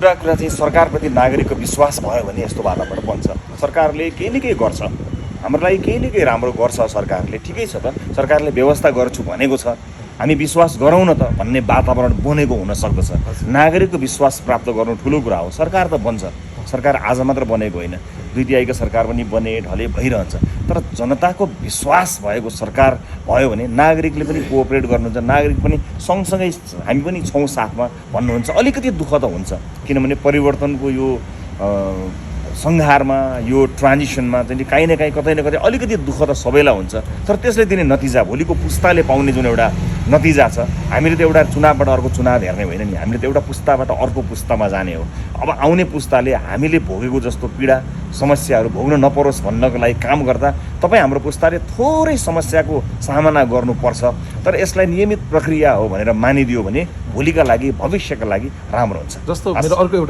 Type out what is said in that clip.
कुरा चाहिँ सरकारप्रति नागरिकको विश्वास भयो भने यस्तो वातावरण बन्छ। सरकारले केही न केही गर्छ, हाम्रो लागि केही न केही राम्रो गर्छ सरकारले, ठिकै छ त, सरकारले व्यवस्था गर्छु भनेको छ, हामी विश्वास गरौँ न त भन्ने वातावरण बनेको हुन सक्दछ। नागरिकको विश्वास प्राप्त गर्नु ठुलो कुरा हो। सरकार त बन्छ, सरकार आज मात्र बनेको होइन, 2 तिहाईको सरकार पनि बने ढले भइरहन्छ, तर जनताको विश्वास भएको सरकार भयो भने नागरिकले पनि कोअपरेट गर्नुहुन्छ, नागरिक पनि सँगसँगै हामी पनि छौँ साथमा भन्नुहुन्छ। अलिकति दुःख त हुन्छ, किनभने परिवर्तनको यो सङ्घारमा, यो ट्रान्जिसनमा चाहिँ काहीँ न काहीँ कतै न कतै अलिकति दुःख त सबैलाई हुन्छ, तर त्यसले दिने नतिजा, भोलिको पुस्ताले पाउने जुन एउटा नतिजा छ, हामीले त एउटा चुनावबाट अर्को चुनाव हेर्ने होइन नि, हामीले त एउटा पुस्ताबाट अर्को पुस्तामा जाने हो। अब आउने पुस्ताले हामीले भोगेको जस्तो पीडा समस्याहरू भोग्न नपरोस् भन्नको लागि काम गर्दा तपाईँ हाम्रो पुस्ताले थोरै समस्याको सामना गर्नुपर्छ, तर यसलाई नियमित प्रक्रिया हो भनेर मानिदियो भने भोलिका लागि, भविष्यका लागि राम्रो हुन्छ। जस्तो मेरो अर्को एउटा